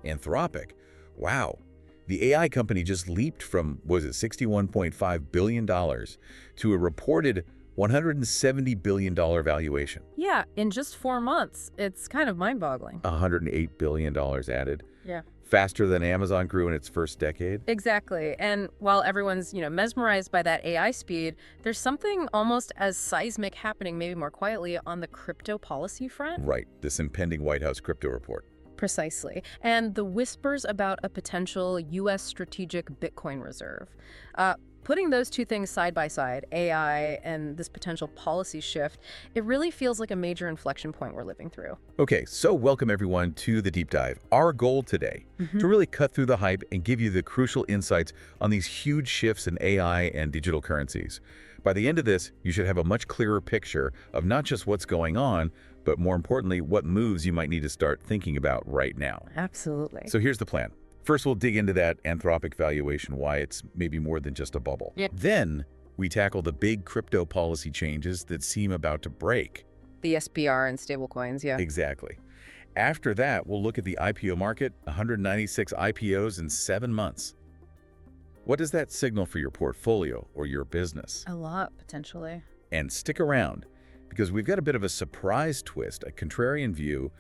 Anthropic. Wow. The AI company just leaped from, was it $61.5 billion to a reported $170 billion valuation. Yeah, in just 4 months. It's kind of mind-boggling. $108 billion added. Yeah. Faster than Amazon grew in its first decade. Exactly. And while everyone's, mesmerized by that AI speed, there's something almost as seismic happening, maybe more quietly, on the crypto policy front. Right, this impending White House crypto report. Precisely. And the whispers about a potential U.S. strategic Bitcoin reserve. Putting those two things side by side, AI and this potential policy shift, it really feels like a major inflection point we're living through. Okay, so welcome everyone to the deep dive. Our goal today, to really cut through the hype and give you the crucial insights on these huge shifts in AI and digital currencies. By the end of this, you should have a much clearer picture of not just what's going on, but more importantly, what moves you might need to start thinking about right now. Absolutely. So here's the plan. First, we'll dig into that Anthropic valuation, why it's maybe more than just a bubble. Yeah. Then, we tackle the big crypto policy changes that seem about to break. The SBR and stablecoins, yeah. Exactly. After that, we'll look at the IPO market, 196 IPOs in 7 months. What does that signal for your portfolio or your business? A lot, potentially. And stick around, because we've got a bit of a surprise twist, a contrarian view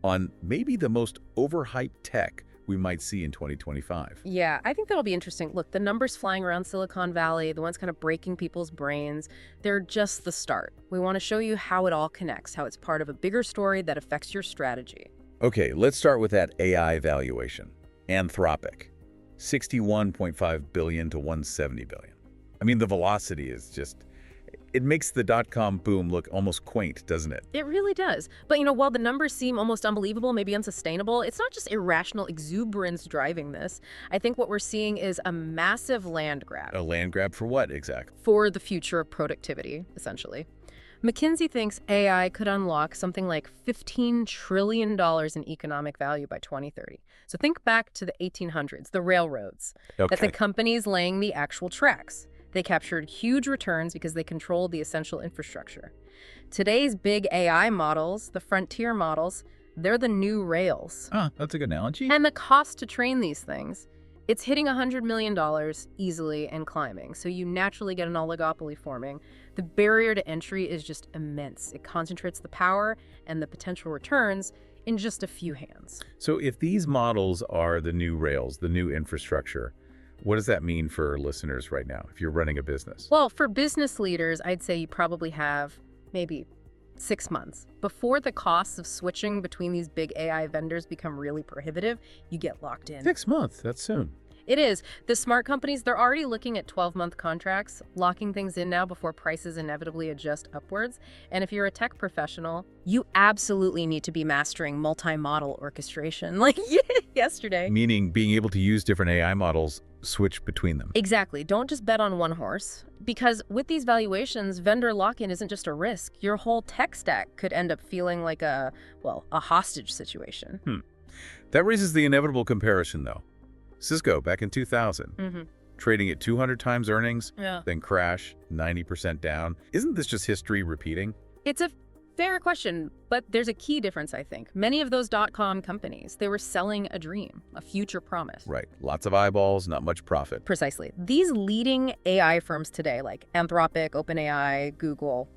on maybe the most overhyped tech we might see in 2025. Yeah, I think that'll be interesting. Look, the numbers flying around Silicon Valley, the ones kind of breaking people's brains, they're just the start. We want to show you how it all connects, how it's part of a bigger story that affects your strategy. Okay, let's start with that AI valuation. Anthropic, $61.5 billion to $170 billion. I mean, the velocity is just... It makes the dot-com boom look almost quaint, doesn't it? It really does. But, while the numbers seem almost unbelievable, maybe unsustainable, it's not just irrational exuberance driving this. I think what we're seeing is a massive land grab. A land grab for what, exactly? For the future of productivity, essentially. McKinsey thinks AI could unlock something like $15 trillion in economic value by 2030. So think back to the 1800s, the railroads. Okay. That's the companies laying the actual tracks. They captured huge returns because they controlled the essential infrastructure. Today's big AI models, the frontier models, they're the new rails. That's a good analogy. And the cost to train these things, it's hitting $100 million easily and climbing. So you naturally get an oligopoly forming. The barrier to entry is just immense. It concentrates the power and the potential returns in just a few hands. So if these models are the new rails, the new infrastructure, what does that mean for listeners right now, if you're running a business? Well, for business leaders, I'd say you probably have maybe 6 months. Before the costs of switching between these big AI vendors become really prohibitive, you get locked in. 6 months, that's soon. It is. The smart companies, they're already looking at 12-month contracts, locking things in now before prices inevitably adjust upwards. And if you're a tech professional, you absolutely need to be mastering multi-model orchestration, like yesterday. Meaning being able to use different AI models, switch between them. Exactly. Don't just bet on one horse. Because with these valuations, vendor lock-in isn't just a risk. Your whole tech stack could end up feeling like a hostage situation. That raises the inevitable comparison, though. Cisco, back in 2000, trading at 200 times earnings, then crash, 90% down. Isn't this just history repeating? It's a fair question, but there's a key difference, I think. Many of those dot-com companies, they were selling a dream, a future promise. Right. Lots of eyeballs, not much profit. Precisely. These leading AI firms today, like Anthropic, OpenAI, Google,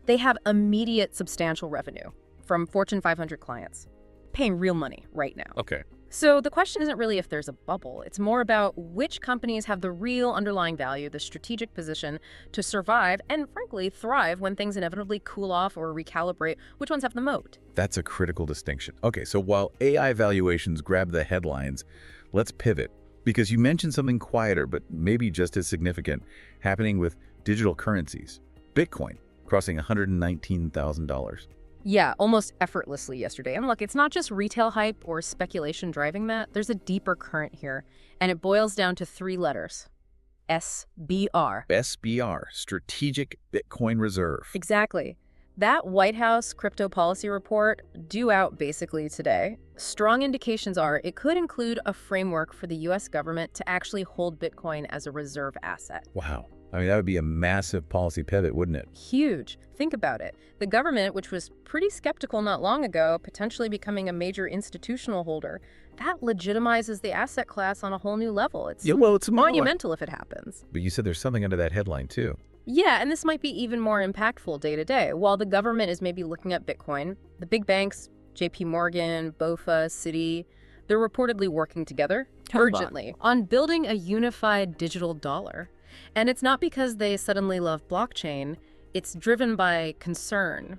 they have immediate substantial revenue from Fortune 500 clients, paying real money right now. Okay. So the question isn't really if there's a bubble. It's more about which companies have the real underlying value, the strategic position to survive and, frankly, thrive when things inevitably cool off or recalibrate. Which ones have the moat? That's a critical distinction. Okay, so while AI valuations grab the headlines, let's pivot. Because you mentioned something quieter, but maybe just as significant, happening with digital currencies. Bitcoin crossing $119,000. Yeah, almost effortlessly yesterday. And look, it's not just retail hype or speculation driving that. There's a deeper current here, and it boils down to 3 letters. SBR. SBR, Strategic Bitcoin Reserve. Exactly. That White House crypto policy report, due out basically today, strong indications are it could include a framework for the U.S. government to actually hold Bitcoin as a reserve asset. Wow. I mean, that would be a massive policy pivot, wouldn't it? Huge. Think about it. The government, which was pretty skeptical not long ago, potentially becoming a major institutional holder, that legitimizes the asset class on a whole new level. It's It's monumental if it happens. But you said there's something under that headline, too. Yeah, and this might be even more impactful day to day. While the government is maybe looking at Bitcoin, the big banks, JP Morgan, BofA, Citi, they're reportedly working together urgently on building a unified digital dollar. And it's not because they suddenly love blockchain. It's driven by concern.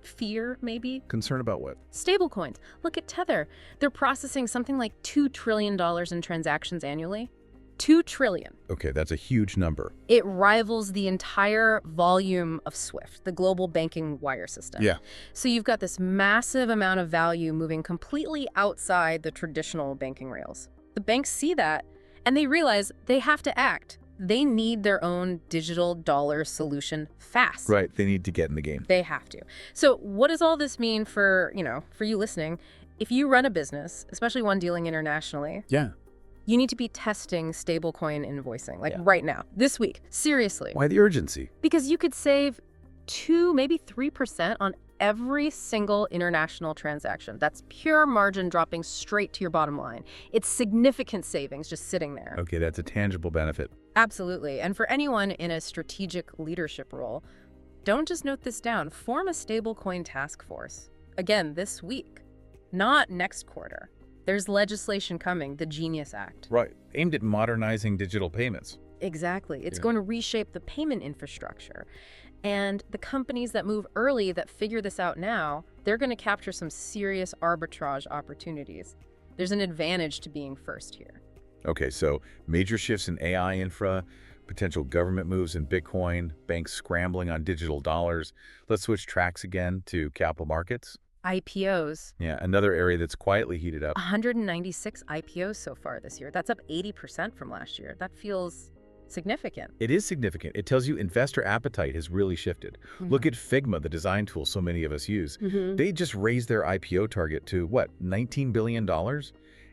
Fear, maybe? Concern about what? Stablecoins. Look at Tether. They're processing something like $2 trillion in transactions annually. $2 trillion. Okay, that's a huge number. It rivals the entire volume of SWIFT, the global banking wire system. Yeah. So you've got this massive amount of value moving completely outside the traditional banking rails. The banks see that, and they realize they have to act. They need their own digital dollar solution fast. Right, they need to get in the game. They have to. So what does all this mean for you listening? If you run a business, especially one dealing internationally, Yeah. you need to be testing stablecoin invoicing, right now, this week. Seriously. Why the urgency? Because you could save 2, maybe 3% on every single international transaction. That's pure margin dropping straight to your bottom line. It's significant savings just sitting there. Okay, that's a tangible benefit. Absolutely. And for anyone in a strategic leadership role, don't just note this down. Form a stablecoin task force. Again, this week, not next quarter. There's legislation coming, the Genius Act. Right, aimed at modernizing digital payments. Exactly. It's going to reshape the payment infrastructure. And the companies that move early, that figure this out now, they're going to capture some serious arbitrage opportunities. There's an advantage to being first here. Okay, so major shifts in AI infra, potential government moves in Bitcoin, banks scrambling on digital dollars. Let's switch tracks again to capital markets. IPOs. Yeah, another area that's quietly heated up. 196 IPOs so far this year. That's up 80% from last year. That feels significant. It is significant. It tells you investor appetite has really shifted. Look at Figma, the design tool so many of us use. They just raised their IPO target to, what, $19 billion?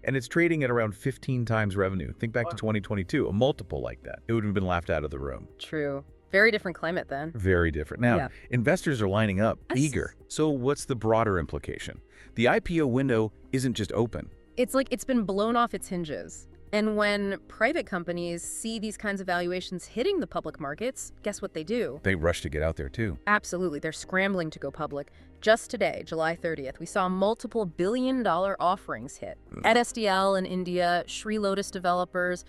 And it's trading at around 15 times revenue. Think back to 2022, a multiple like that. It would have been laughed out of the room. True. Very different climate then. Very different. Now, investors are lining up, eager. So what's the broader implication? The IPO window isn't just open. It's like it's been blown off its hinges. And when private companies see these kinds of valuations hitting the public markets, guess what they do? They rush to get out there too. Absolutely. They're scrambling to go public. Just today, July 30th, we saw multiple billion-dollar offerings hit. At SDL in India, Sri Lotus developers,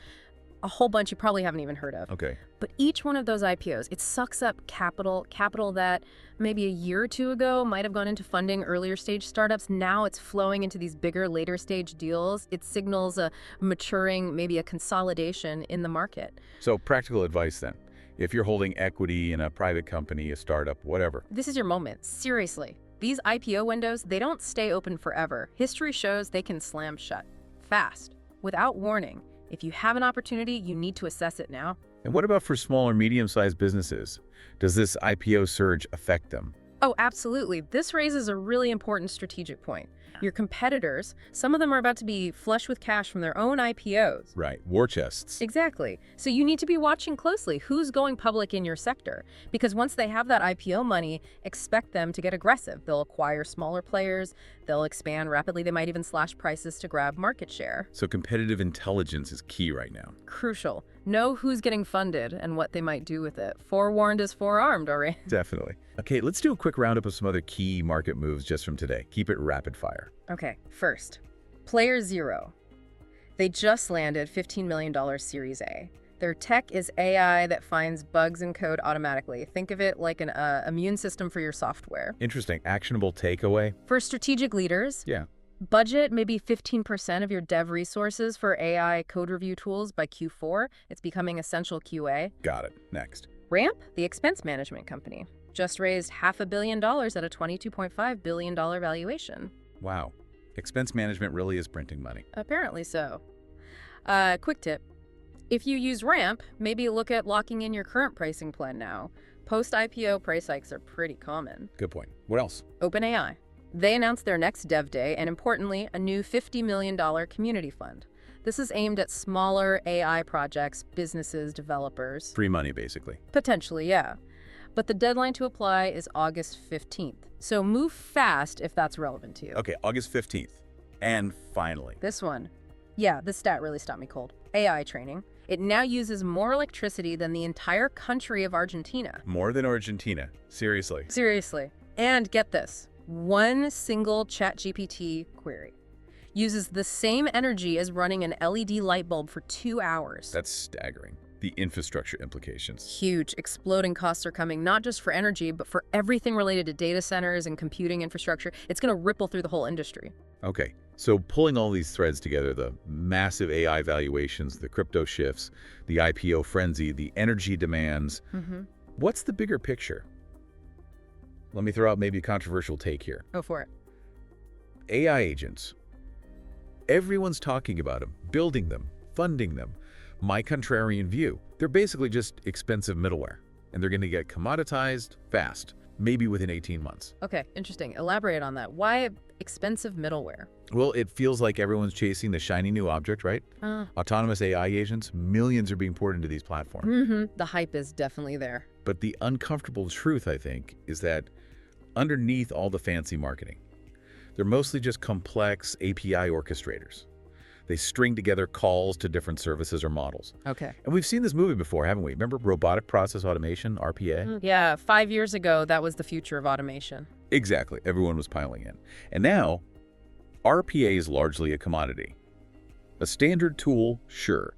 a whole bunch you probably haven't even heard of. Okay. But each one of those IPOs, it sucks up capital that maybe a year or two ago might have gone into funding earlier stage startups. Now it's flowing into these bigger later stage deals. It signals a maturing, maybe a consolidation in the market. So practical advice then. If you're holding equity in a private company, a startup, whatever. This is your moment. Seriously. These IPO windows, they don't stay open forever. History shows they can slam shut. Fast. Without warning. If you have an opportunity, you need to assess it now. And what about for small or medium-sized businesses? Does this IPO surge affect them? Oh, absolutely. This raises a really important strategic point. Your competitors, some of them are about to be flush with cash from their own IPOs. Right, war chests. Exactly. So you need to be watching closely who's going public in your sector. Because once they have that IPO money, expect them to get aggressive. They'll acquire smaller players, they'll expand rapidly, they might even slash prices to grab market share. So competitive intelligence is key right now. Crucial. Know who's getting funded and what they might do with it. Forewarned is forearmed, already. Definitely. Okay, let's do a quick roundup of some other key market moves just from today. Keep it rapid fire. Okay, first, Player Zero. They just landed $15 million Series A. Their tech is AI that finds bugs in code automatically. Think of it like an immune system for your software. Interesting. Actionable takeaway? For strategic leaders, Yeah. budget maybe 15% of your dev resources for AI code review tools by Q4. It's becoming essential QA. Got it. Next. Ramp, the expense management company, just raised $500 million at a $22.5 billion valuation. Wow. Expense management really is printing money. Apparently so. Quick tip. If you use Ramp, maybe look at locking in your current pricing plan now. Post-IPO price hikes are pretty common. Good point. What else? OpenAI. They announced their next Dev Day and, importantly, a new $50 million community fund. This is aimed at smaller AI projects, businesses, developers. Free money, basically. Potentially, yeah. But the deadline to apply is August 15th. So move fast if that's relevant to you. Okay, August 15th. And finally. This one. Yeah, this stat really stopped me cold. AI training. It now uses more electricity than the entire country of Argentina. More than Argentina. Seriously. Seriously. And get this. One single ChatGPT query uses the same energy as running an LED light bulb for 2 hours. That's staggering. The infrastructure implications. Huge. Exploding costs are coming, not just for energy, but for everything related to data centers and computing infrastructure. It's going to ripple through the whole industry. Okay, so pulling all these threads together, the massive AI valuations, the crypto shifts, the IPO frenzy, the energy demands, what's the bigger picture? Let me throw out maybe a controversial take here. Go for it. AI agents. Everyone's talking about them, building them, funding them. My contrarian view, they're basically just expensive middleware, and they're going to get commoditized fast, maybe within 18 months. Okay, interesting. Elaborate on that. Why expensive middleware? Well, it feels like everyone's chasing the shiny new object, right? Autonomous AI agents, millions are being poured into these platforms. The hype is definitely there. But the uncomfortable truth, I think, is that underneath all the fancy marketing, they're mostly just complex API orchestrators. They string together calls to different services or models. Okay. And we've seen this movie before, haven't we? Remember robotic process automation, RPA? Yeah, 5 years ago, that was the future of automation. Exactly. Everyone was piling in. And now, RPA is largely a commodity. A standard tool, sure,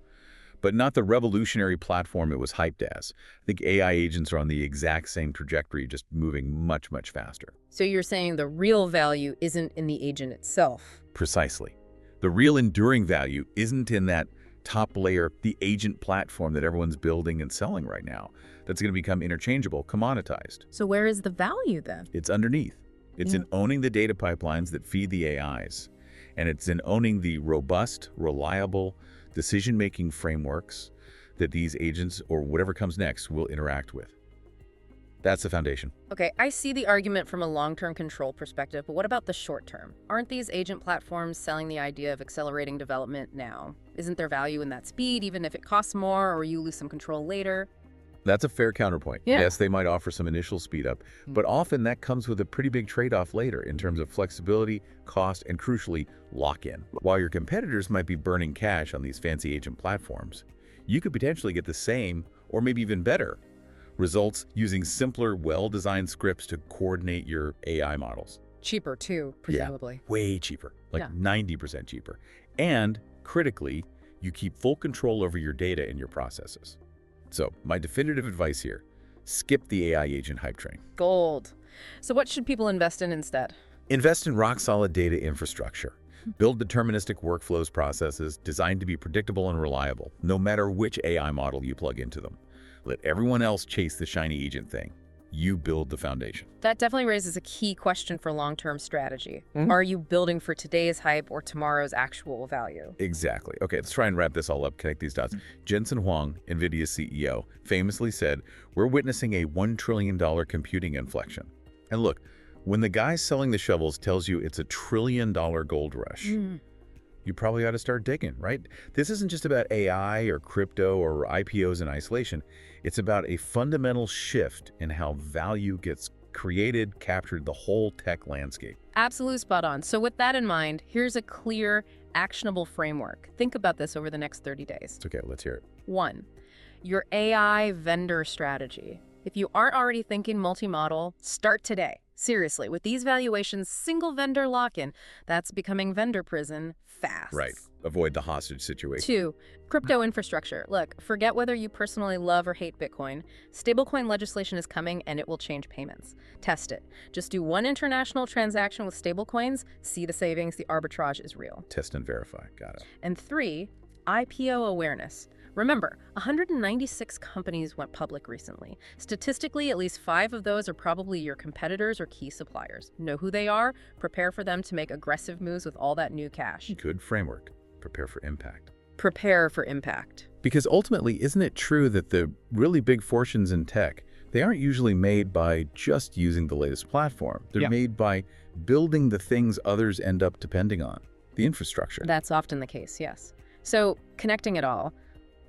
but not the revolutionary platform it was hyped as. I think AI agents are on the exact same trajectory, just moving much, much faster. So you're saying the real value isn't in the agent itself? Precisely. The real enduring value isn't in that top layer, the agent platform that everyone's building and selling right now. That's going to become interchangeable, commoditized. So where is the value then? It's underneath. It's in owning the data pipelines that feed the AIs. And it's in owning the robust, reliable decision-making frameworks that these agents, or whatever comes next, will interact with. That's the foundation. Okay, I see the argument from a long-term control perspective, but what about the short term? Aren't these agent platforms selling the idea of accelerating development now? Isn't there value in that speed, even if it costs more or you lose some control later? That's a fair counterpoint. Yeah. Yes, they might offer some initial speed up, but often that comes with a pretty big trade-off later in terms of flexibility, cost, and crucially, lock-in. While your competitors might be burning cash on these fancy agent platforms, you could potentially get the same, or maybe even better, results using simpler, well-designed scripts to coordinate your AI models. Cheaper too, presumably. Yeah, way cheaper, like 90% cheaper. And critically, you keep full control over your data and your processes. So my definitive advice here, skip the AI agent hype train. Gold. So what should people invest in instead? Invest in rock-solid data infrastructure. Build deterministic workflows processes designed to be predictable and reliable, no matter which AI model you plug into them. Let everyone else chase the shiny agent thing. You build the foundation. That definitely raises a key question for long-term strategy. Are you building for today's hype or tomorrow's actual value? Exactly. Okay, let's try and wrap this all up, connect these dots. Jensen Huang, NVIDIA's CEO, famously said, "We're witnessing a $1 trillion computing inflection." And look, when the guy selling the shovels tells you it's a $1 trillion gold rush, you probably ought to start digging, right? This isn't just about AI or crypto or IPOs in isolation. It's about a fundamental shift in how value gets created, captured, the whole tech landscape. Absolutely spot on. So with that in mind, here's a clear, actionable framework. Think about this over the next 30 days. Okay, let's hear it. 1. Your AI vendor strategy. If you aren't already thinking multi-model, start today. Seriously, with these valuations, single vendor lock-in, that's becoming vendor prison fast. Right. Avoid the hostage situation. 2, crypto infrastructure. Look, forget whether you personally love or hate Bitcoin. Stablecoin legislation is coming and it will change payments. Test it. Just do one international transaction with stablecoins, see the savings, the arbitrage is real. Test and verify. Got it. And 3, IPO awareness. Remember, 196 companies went public recently. Statistically, at least 5 of those are probably your competitors or key suppliers. Know who they are, prepare for them to make aggressive moves with all that new cash. Good framework. Prepare for impact. Prepare for impact. Because ultimately, isn't it true that the really big fortunes in tech, they aren't usually made by just using the latest platform. They're made by building the things others end up depending on, the infrastructure. That's often the case, yes. So, connecting it all.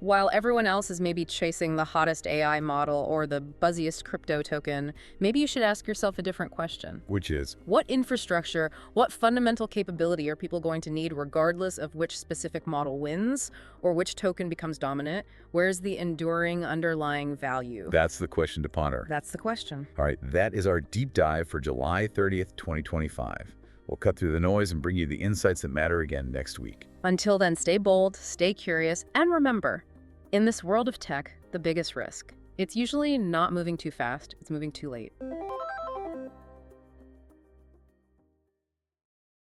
While everyone else is maybe chasing the hottest AI model or the buzziest crypto token, maybe you should ask yourself a different question. Which is, What infrastructure, what fundamental capability are people going to need regardless of which specific model wins or which token becomes dominant? Where's the enduring underlying value? that's the question to ponder. That's the question. All right, that is our deep dive for July 30th, 2025. We'll cut through the noise and bring you the insights that matter again next week. Until then, stay bold, stay curious, and remember, in this world of tech, the biggest risk, it's usually not moving too fast, it's moving too late.